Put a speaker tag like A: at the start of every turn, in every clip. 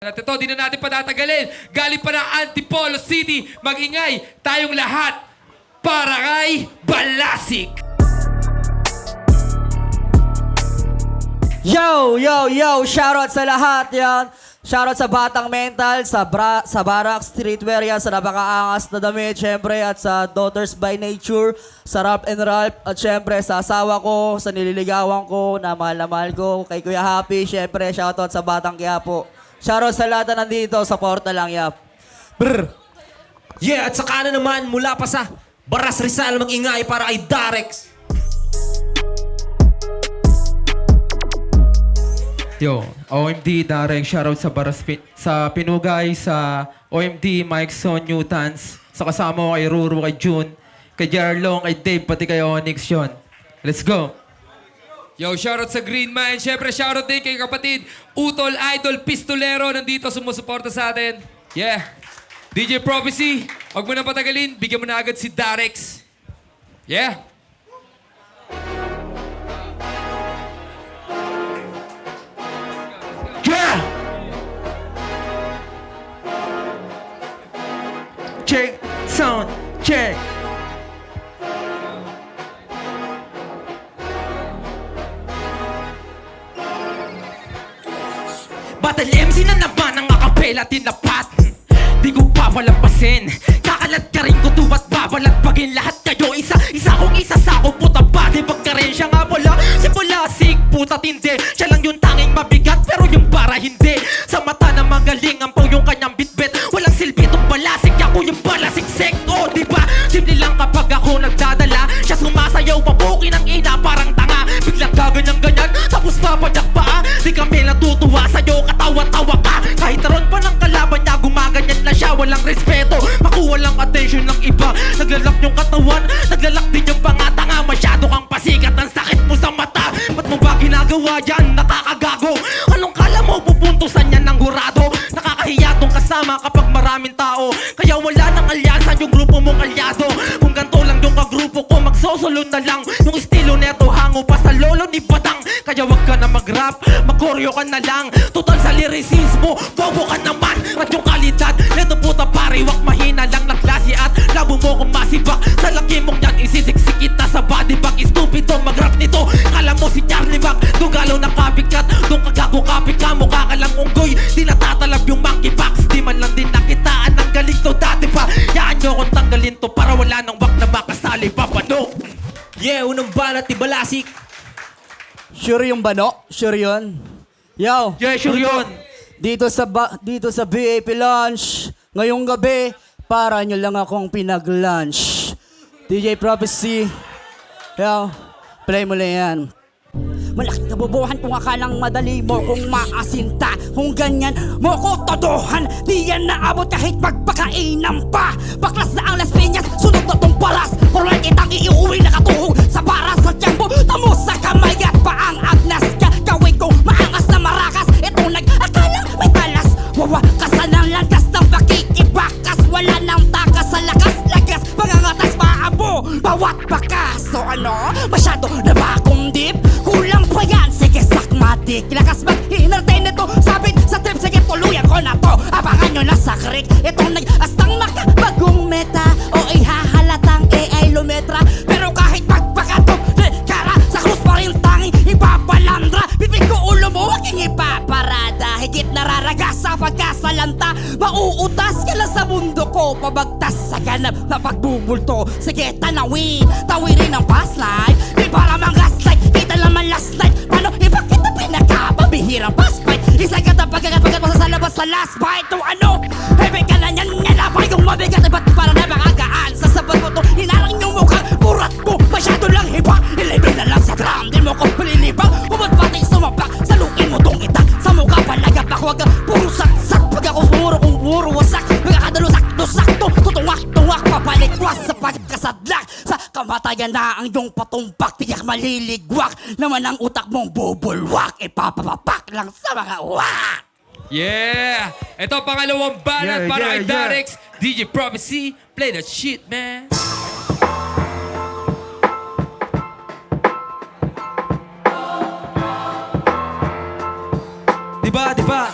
A: At ito, di na natin patatagalin. Galing pa ng Antipolo City. Mag-ingay tayong lahat para kay Balasik.
B: Yo, yo, yo! Shoutout sa lahat yan. Shoutout sa Batang Mental, sa Barak Streetwear yan, sa napakaangas na damit, syempre, at sa Daughters by Nature, sa Rap and Ralph, at syempre sa asawa ko, sa nililigawan ko, na mahal ko, kay Kuya Happy, syempre, shoutout sa Batang Quiapo. Shoutout sa lahat na nandito, support na lang, yap. Brr!
C: Yeah, at saka na naman mula pa sa Baras Rizal mag-ingay para kay Darex.
A: Yo, OMD, Darek, shoutout sa sa Pinugay, sa OMD, Mike Son, Newtons, sa kasama ko kay Ruru, kay June, kay Jarlong, kay Dave, pati kay Onyx yun. Let's go! Yo, shoutout sa Green Mind. Siyempre, shoutout din kay kapatid Utol Idol Pistolero. Nandito, sumusuporta sa atin. Yeah. DJ Prophecy, huwag mo na patagalin. Bigyan mo na agad si Darex. Yeah.
C: Yeah!
A: Check, sound, check.
C: Battle MC na naman ang akapela tinapat. Di ko pa walampasin. Kakalat ka rin ko tuwat babalat pagin lahat kayo. Isa kong isa sa ako puta ba? Di ba ka rin siya nga wala? Si Balasik puta tindi. Siya lang yung tanging mabigat pero yung para hindi. Sa mata na magaling ang po yung kanyang bitbit. Walang silbi itong Balasik. Ako yung Balasiksik. O diba? Simple lang kapag ako nagdadala. Siya sumasayaw pabukin ang ina parang tanga. Biglang gaganyan-ganyan tapos papadak pa. Di kami natutuwa sa'yo katawa-tawa ka. Kahit taron pa ng kalaban niya gumaganyan na siya. Walang respeto, makuha lang attention ng iba. Naglalak yung katawan, naglalak din yung pangatanga. Masyado kang pasikat, ang sakit mo sa mata. Ba't mo ba ginagawa yan? Nakakagago. Anong kala mo pupuntusan yan ng hurado? Nakakahiya tong kasama kapag maraming tao. Kaya wala nang alyansa yung grupo mong alyado. Kung ganito lang yung kagrupo ko, magsosolo na lang. Yung estilo neto hango pa sa lolo ni Badang. Kaya wag ka na mag-rap, mag-choreo ka na lang. Total sa lyricismo, bobo ka naman. At yung kalidad, neto puta pare, wag mahina lang na klase. At labo mo kung masibak, sa laki mong yan isisiksik kita sa body bag. Stupido mag-rap nito, kala mo si Charlie Mac. Dugalo na copycat, doon kagago copy ka. Mukha ka lang unggoy, di natatalab yung monkeypox. Di man lang din nakitaan ang galing to dati pa. Yaan nyo kung tanggalin to para wala nang wak na makasali pa pano. Yeah, unang banat ni Balasik.
B: Sure yung bano? Sure yun? Yo!
A: Yeah, sure yun.
B: Dito sa BAP Lunch, ngayong gabi, para nyo lang akong pinag-lunch. DJ Prophecy, yo, play mo lang yan. Malaking kabubuhan kung akalang madali mo kung maasinta. Kung ganyan mo ko todohan, di yan naabot kahit magpakainan pa. Baklas na ang Las Piñas, sunod na tong palas. Purlan kitang iuwi na katuhog sa baras sa tiyambo. Tamo sa kamay at paang agnas ka. Gawin ko maangas na marakas. Itong nag-akalang may talas. Wawakasan ang landas ng pakikibakas. Wala nang takas sa lakas-lagas. Pangangatas maabo, bawat bakas. So ano, masyado na ba akong deep? Kulang pa yan, sige sakmatik. Lakas mag-entertain ito, sabit sa trip. Sige tuluyan ko na to, abangan nyo na sa creek. Itong nag-astang makabagong meta. O ihahalatang AI lumetra. Pero kahit magpakato, kara sa krus pa rin tanging ipapalandra. Bibig ko ulo mo, huwag yung ipaparada. Higit nararagas sa pagkasalanta. Mauutas ka lang sa mundo ko. Pabagtas sa ganap na pagbubulto. Sige tanawin, tawirin ang past life. Di para mang gaslight, kita naman last night. Paano iba kita pinagkapabihirang past fight. Isa ka na pagkagat mo sa labas sa last bite. O ano, heavy ka na yan, nalapay kong mabigat. Iba't para na makagaan sa sabat mo to. Hinarang yung mukha, murat mo, masyado lang hiba. Ilibig na lang sa drum, di mo ko palilibang. Umot pati sumapak, salukin mo tong itak. Sa mukha palagap ako, wag puro satsat. Pag ako puro kung puro wasak, magkakadalo sakto-sakto. Tutuwak-tuwak, papalikwas sa pagkasadlak. Sa kamatayan na ang iyong patumpak. Tiyak maliligwak, naman ang utak mong bubulwak. Ipapapapak lang sa mga uwak.
A: Yeah! Ito pangalawang banat para kay Darex. DJ Prophecy, play that shit, man.
C: Diba?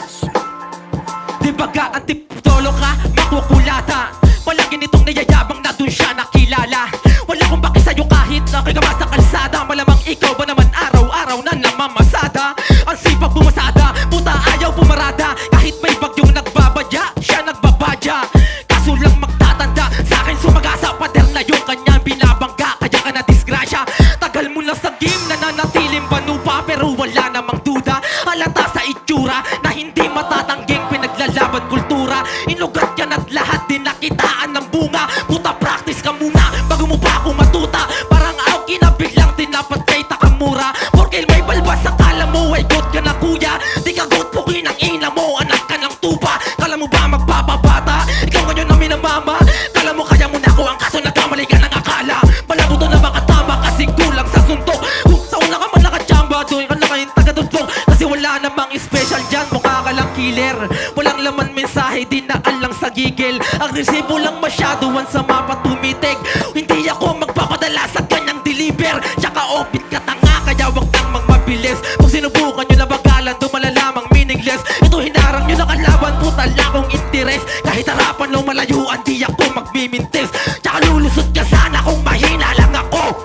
C: Kumbaga antipolo ka, makukulata. Palagi nitong nayayabang na dun siya nakilala. Wala kong baki sa'yo kahit nakikama sa kalsada. Malamang ikaw ba naman araw-araw na namamasada. Ang sipag bumasada, puta ayaw pumarada. Kahit may bagyong nagbabadya, siya nagbabadya. Kaso lang magtatanda, sa akin sumagasa. Pader na yung kanyang binabangga, kaya ka na disgrasya. Tagal mo na sa game, nananatiling banupa. Pero wala namang duda, halata sa itsura na hindi matatangging pinaglalaban kultura. Inugat yan at lahat din nakitaan ng bunga. Puta practice ka muna bago mo pa ako matuta. Parang ako kinabiglang tinapat kay Takamura. Porque may balbas akala mo ay got ka na kuya. Di ka got pukin ang ina mo, anak ka ng tupa. Kala mo ba magpapabata? Ikaw ngayon na minamama. Kala mo kaya mo na ako, ang kaso nagkamali ka ng akala. Palabuto na makatama kasi kulang sa suntok. Kung sa una ka man nakachamba, doon ka na kayong taga-tudlong. Kasi wala namang special dyan, mukha ka lang killer. Walang laman mensahe, di naan lang sa gigil. Agresibo lang masyado, sa mapa tumitig. Hindi ako magpapadala sa kanyang deliver. Tsaka opit ka tanga, kaya wag kang magmabilis. Kung sinubukan nyo na bagalan, dumalalamang meaningless. Ito hinarang nyo na kalaban, puta lang akong interes. Kahit harapan lo malayuan, di ako magmimintis. Tsaka lulusot ka sana kung mahina lang ako.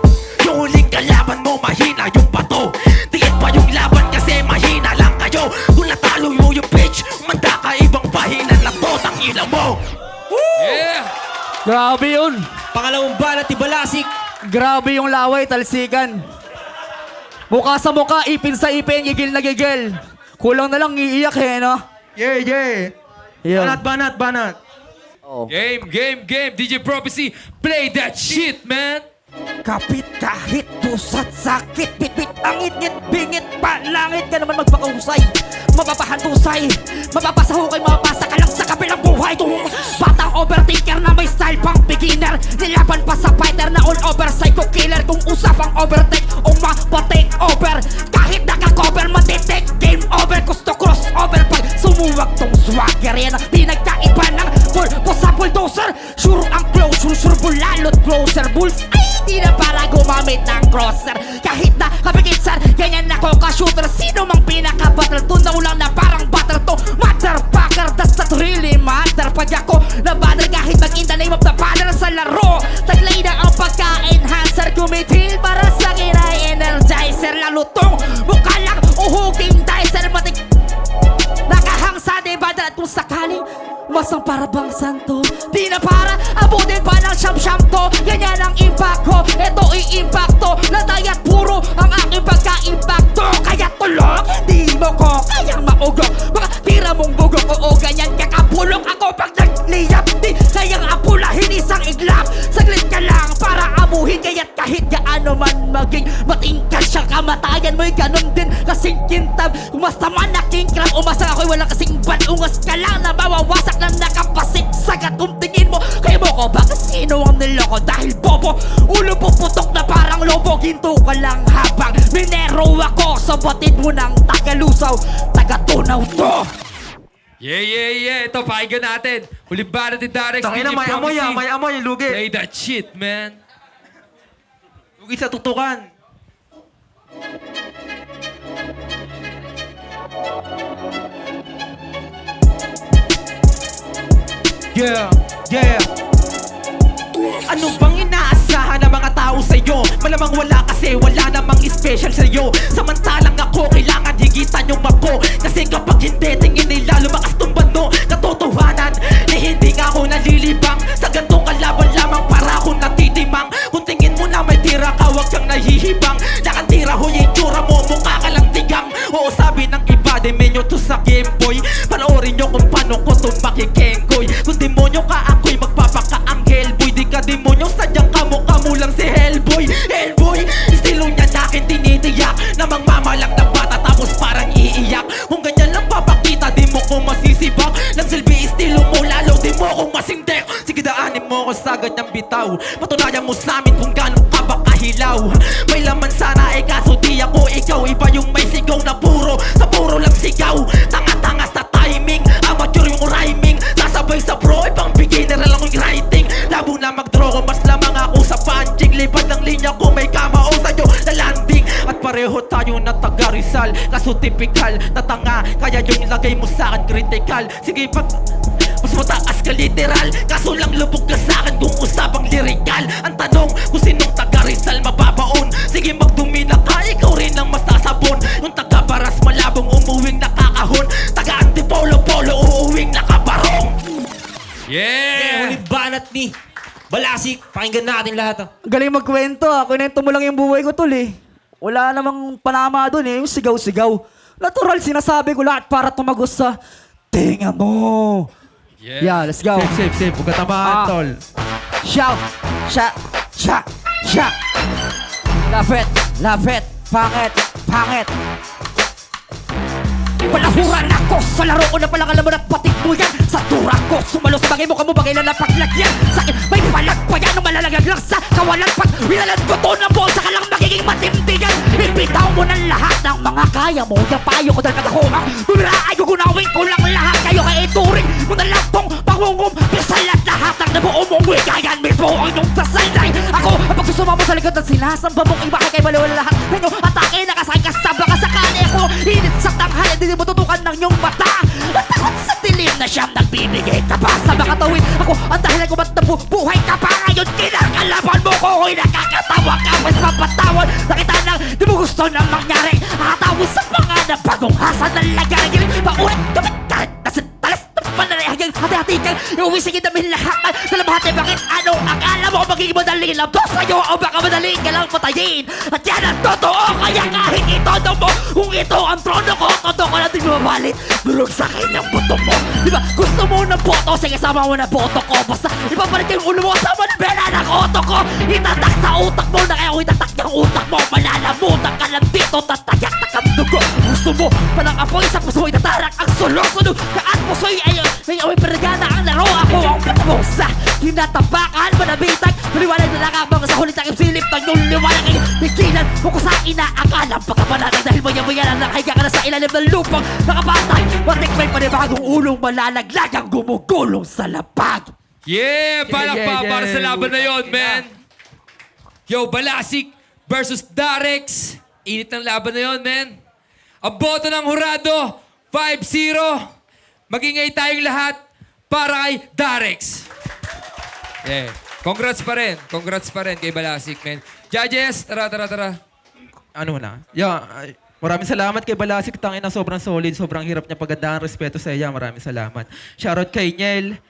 C: Yung huling kalaban mo, mahina yung bato. Tingin pa yung laban kasi mahina lang kayo. Kung natalo mo yung pitch, manda ka ibang pahinan na to, tangila mo.
B: Grabe yun.
D: Pangalawang banat ni Balasik.
B: Grabe yung laway, talsikan. Mukha sa mukha, ipin sa ipin, gigil na gigil. Kulang na lang iiyak no?
A: Yeah, yeah.
B: Yun.
A: Banat.
E: Game. DJ Prophecy, play that shit, man.
D: Kapit kahit pusat sakit. Bitbit ang ngit bingit pa langit. Ka naman magpakahusay, mapapahantusay, mapapasahukay, mapapasa ka lang sa kabilang buhay. Kung batang overtaker na may style pang beginner, nilaban pa sa fighter na all over psycho killer. Kung usapang overtake o mapatake over, kahit naka-cover matitake, game over. Gusto crossover pag sumuwag tong swagger. Yan ang pinagkaiba ng pulpo sa bulldozer. Sure ang closure, sure bulalot closer. Bulls ay di na para gumamit ng crosser. Kahit na kapigit sir, ganyan ako ka-shooter. Sino mang pinaka-battle, tunaw lang na parang battle to. Motherfucker, does that really matter? Pag ako na-battle kahit mag-in the name of the father sa laro. Taglay na ang pagka-enhancer, gumitil para sa akin ay energizer. Lalutong mukha lang, uhuging dicer. Matik nakahang sa debada at kung sakaling masang para bang santo, di na para abutin pa ng siyam-siyam to. Ganyan ang impact ko, eto i-impacto. Natay at puro ang aking pagka-impacto. Kaya tulog, di mo ko kayang maugok. Mga tira mong bugok, oo ganyan kakapulok. Ako pag nagliyap, di kayang apulahin isang iglap. Saglit ka lang para amuhin, kaya't kahit gaano man maging matingkad siya kamatayan mo'y ganon din kasing kintab. Kung basta man naking crab, umasa ako'y walang kasing ban. Ungas ka lang na mawawasak na nakapasit. Sagat kung tingin mo, kayo mo ko baka sino ang niloko dahil bobo. Ulo puputok na parang lobo. Ginto ka lang habang minero ako. Sa batid mo ng tagalusaw, taga-tunaw to.
E: Yeah. Ito, pakinggan natin. Huling banat ni Darex,
A: Tangina,
E: DJ
A: may amoy
E: Prophecy.
A: may amoy, lugi.
E: Play that shit, man.
A: Lugi sa tutukan. Yeah.
C: Ano bang inaasahan ng mga tao sa'yo? Malamang wala kasi wala namang special sa'yo. Samantalang ako kailangan higitan yung mako. Kasi kapag hindi tingin nila lumakas tong bando. Katotohanan, hindi nga ako nalilibang. Sa gantong kalaban lamang para ako natitimang. Kung tingin mo na may tira ka, huwag kang nahihibang. Nakatira ho yung tsura mo, mukha ka lang tigang. Oo, sabi ng iba, demenyo to sa Game Boy. Panoorin nyo kung paano ko to makikengkoy. Kung demonyo ka, ako'y magpapaka-anghel boy. Di ka demonyo, sadyang kamukha mo lang si Hellboy. Hellboy, estilo niya nakin tinitiyak. Namang mamalang na bata tapos parang iiyak. Kung ganyan lang papakita, di mo ko masisibak. Nang silbi estilo mo, lalo di mo ko masindek. Sige daanin mo ko sa ganyang bitaw. Patunayan mo sa amin kung gano'n ka ba kahilaw. May laman sana eh kaso di ako ikaw. Iba yung may sigaw na puro, sa puro lang sigaw. Tanga-tanga sa timing, amateur yung rhyming. Sasabay sa pro, ibang beginner lang yung writing. Labo na mag-draw ko, mas lamang ako sa punching. Lipad ng linya ko, may kamao sa'yo na landing. At para pareho tayo na taga Rizal. Kaso typical na tanga, kaya yung lagay mo sa akin critical. Sige pag mas mataas ka literal, kaso lang lubog ka sa akin kung usapang lirikal. Ang tanong kung sinong taga Rizal mababaon. Sige magdumi na ka, ikaw rin ang masasabon. Yung taga Baras malabong umuwing nakakahon. Taga Antipolo-polo uuwing nakabarong.
E: Yeah!
D: Ulit banat ni Balasik. Pakinggan natin lahat.
B: Galing magkwento ah. Kunento mo lang yung buhay ko tol eh. Wala namang panama doon eh. Yung sigaw-sigaw. Natural sinasabi ko lahat para tumagos sa tinga mo. Yeah, let's go.
A: Save. Huwag ka tamaan,
B: Ah.
A: tol.
B: Shout! Shout! Love it! Pangit!
D: Palahuran ako sa laro ko na palang alam mo na patik mo yan. Sa tura ko, sumalo sa bagay mo kamo bagay na napaglagyan. Sa akin, may palag pa yan nung malalagag lang sa kawalan. Pag winalan ko to ng buo, saka lang magiging matindigan. Ibitaw mo ng lahat ng mga kaya mo. Yung payo ko dahil pag ako ang bumira ay gugunawin ko lang lahat. Kayo kay ituring mo na lang tong pangungum. Pisalat lahat ng nabuo mong wigayan mismo ang iyong tasaylay. Ako, ang pagsusuma mo sa likod at sinasamba mong iba kay baliwala lahat. Ngayon, atake na kasakay kasaba ka sakali ako. Init sa tanghali, hindi mo tutukan ng iyong mata. At takot sa dilim na siyang nagbibigay ka pa sa mga tawid. Ako, ang dahilan ko ba't nabubuhay ka pa ngayon. Kinakalaban mo ko, ako'y nakakatawa ka. Mas mapatawan, nakita nang di mo gusto na mangyari. Nakatawid sa mga napagunghasan ng lagay. Paulit, kapit, kahit nasa talas ng panalay hanggang hati-hati kang iuwisigin namin lahat ng dalabahati. Bakit anong akala mo magiging madali lang to sa'yo o baka madali ka lang patayin? At yan ang totoo, kaya kahit itodo mo kung ito ang trono ko, todo ko natin mabalit. Durog sa akin ang buto mo. Di ba gusto mo ng boto? Sige sama mo na boto ko. Basta ipapalit yung ulo mo sa manibela ng oto ko. Itatak sa utak mo na kaya ako itatak ng utak mo. Malalamutan ka lang dito, tatayak na kang dugo. Gusto mo palang apoy sa puso itatarak ang sulo-sulo. Kaan puso'y ay away pergana ang laro. Ako ang patabong sa kinatapakan manabitag. Maliwanag na nakabang sa hulit ang silip ng yung liwanag ay bikilan mo ko sa inaakalang pagkapanatag dahil maya-maya lang nakahiga ka na sa ilalim ng lupang nakapatay. Matikmay pa rin bagong ulong malalaglag ang gumugulong sa lapag.
E: Yeah!
A: Yeah.
E: Palakpa para sa laban na yon, man! Yo, Balasik versus Darex. Init ng laban na yon, man. Ang boto ng hurado, 5-0. Magingay tayong lahat para kay Darex. Yeah. Congrats pa rin kay Balasik, man. Judges, tara.
A: Ano na? Yeah, maraming salamat kay Balasik. Tangin na sobrang solid. Sobrang hirap niya pagandaan. Respeto sa iya. Maraming salamat. Shoutout kay Niel.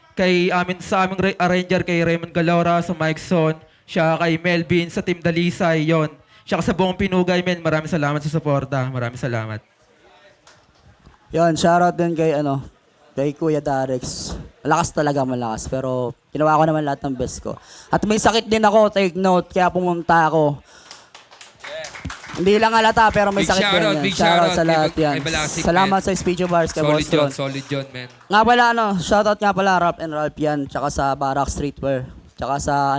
A: Sa aming arranger kay Raymond Galora. Sa Mike Son. Siya kay Melvin. Sa Team Dalisay. Yon. Siya sa buong Pinugay, men. Maraming salamat sa suporta. Maraming salamat.
B: Yon, shoutout din kay kay Kuya Darex. Malakas. Pero ginawa ko naman lahat ng best ko. At may sakit din ako, take note. Kaya pumunta ako. Hindi lang halata, pero may
E: Big
B: sakit din
E: shoutout,
B: yan.
E: big
B: Shoutout
E: shoutout
B: sa lahat
E: kay
B: yan.
E: Balasik,
B: Salamat
E: man.
B: sa speech of ours kay Boss Ron.
E: Solid yun, man.
B: Nga pala, shoutout nga pala, Rap and Ralph yan. Tsaka sa Barak Streetwear. Tsaka sa,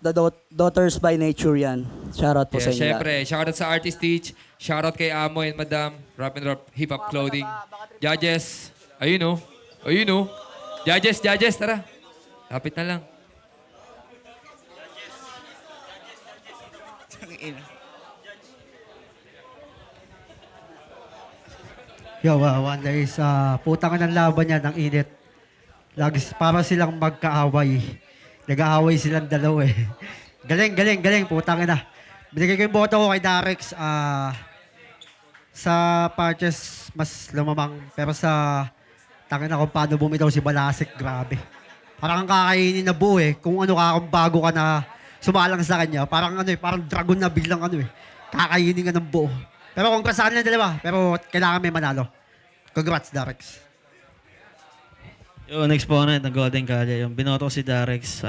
B: The Daughters by Nature yan. Shoutout po sa
E: Yeah,
B: inyo lahat.
E: syempre, shoutout sa Artist Teach, shoutout kay Amo and Madam, Rap and Rap Hip Hop Clothing. Judges, ayun oh. Judges, tara. Lapit na lang.
F: Yo, Wonder is, putang ng laban niya, ng init. Lagi, para silang magkaaway. Nag-aaway silang dalawa eh. Galing, putang na. Binigay ko yung boto ko kay Darex. Sa parches, mas lumamang. Pero sa tangin na kung paano bumitaw si Balasik, grabe. Parang kang kakainin na buo eh. Kung kung bago ka na sumalang sa kanya. Parang parang dragon na biglang kakainin ka ng buo. Pero congrats sa kanila dalawa. Pero kailangan may manalo. Congrats, Darex.
G: Yung exponent ng Golden Calle, yung binoto ko si Darex.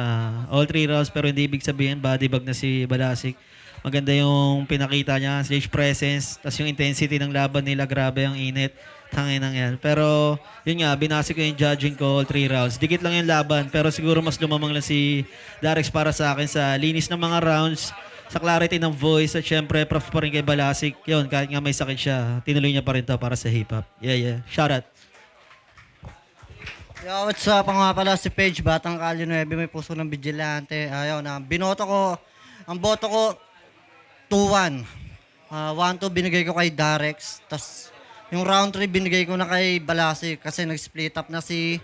G: All 3 rounds pero hindi ibig sabihin body bag na si Balasik. Maganda yung pinakita niya, stage presence, tas yung intensity ng laban nila, grabe ang init. Tangin ng yan. Pero yun nga, binasi ko yung judging ko all 3 rounds. Dikit lang yung laban pero siguro mas lumamang lang si Darex para sa akin sa linis ng mga rounds, sa clarity ng voice at syempre prof pa rin kay Balasik. Yun, kahit nga may sakit siya, tinuloy niya pa rin to para sa hip-hop. Yeah. Shout out.
F: Yo, what's up? Ang nga pala si Paige, Batang Kalye 9, may puso ng vigilante. Ayaw na. Binoto ko, ang boto ko, 2-1. 1-2 binigay ko kay Darex. Tapos yung round 3 binigay ko na kay Balasik kasi nag-split up na si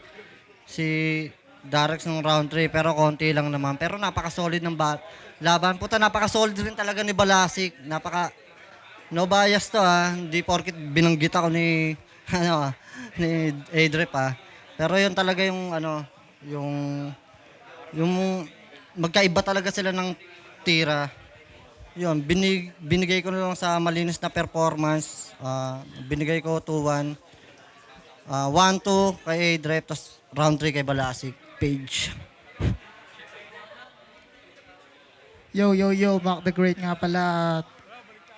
F: Darex ng round 3 pero konti lang naman. Pero napaka-solid ng laban. Puta, napaka-solid rin talaga ni Balasik. No bias to hindi porkit binanggit ako ni ni Adrep Pero yun talaga yung yung magkaiba talaga sila ng tira. Yun, binigay ko na lang sa malinis na performance. Binigay ko 2-1. 1-2 kay Adrep, tapos round 3 kay Balasik. Page.
H: Yo, Mac the Great nga pala.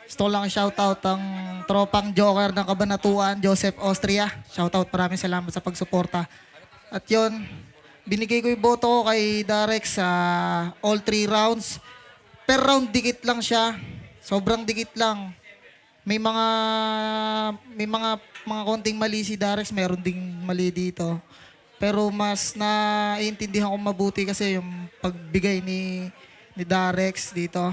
H: Gusto ko lang shoutout ang tropang Joker ng Kabanatuan, Joseph Austria. Shoutout, maraming salamat sa pagsuporta. At yon, binigay ko yung boto ko kay Darex sa all 3 rounds. Per round dikit lang siya. Sobrang dikit lang. May mga konting mali si Darex, meron ding mali dito. Pero mas naiintindihan ko mabuti kasi yung pagbigay ni Darex dito.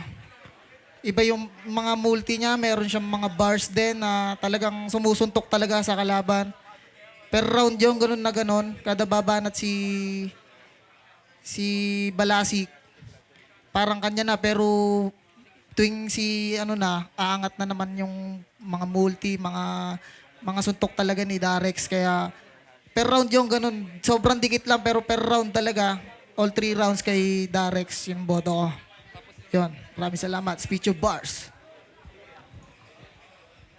H: Iba yung mga multi niya, meron siyang mga bars din na talagang sumusuntok talaga sa kalaban. Per round yung ganun na ganun, kada babanat si Balasik, parang kanya na, pero tuwing aangat na naman yung mga multi, mga suntok talaga ni Darex. Kaya per round yung ganun, sobrang dikit lang pero per round talaga, all 3 rounds kay Darex yung boto ko. Yun, maraming salamat. Speech of bars.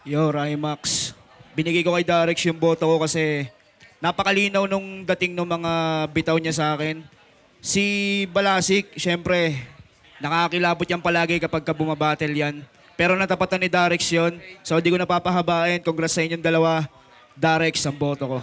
I: Yo, Rymax. Binigay ko kay Darex yung boto ko kasi napakalinaw nung dating ng mga bitaw niya sa akin. Si Balasik, syempre, nakakilabot yan palagi kapag bumabattle yan. Pero natapatan ni Darex yon. So, di ko napapahabain. Congrats sa inyong dalawa. Darex ang boto ko.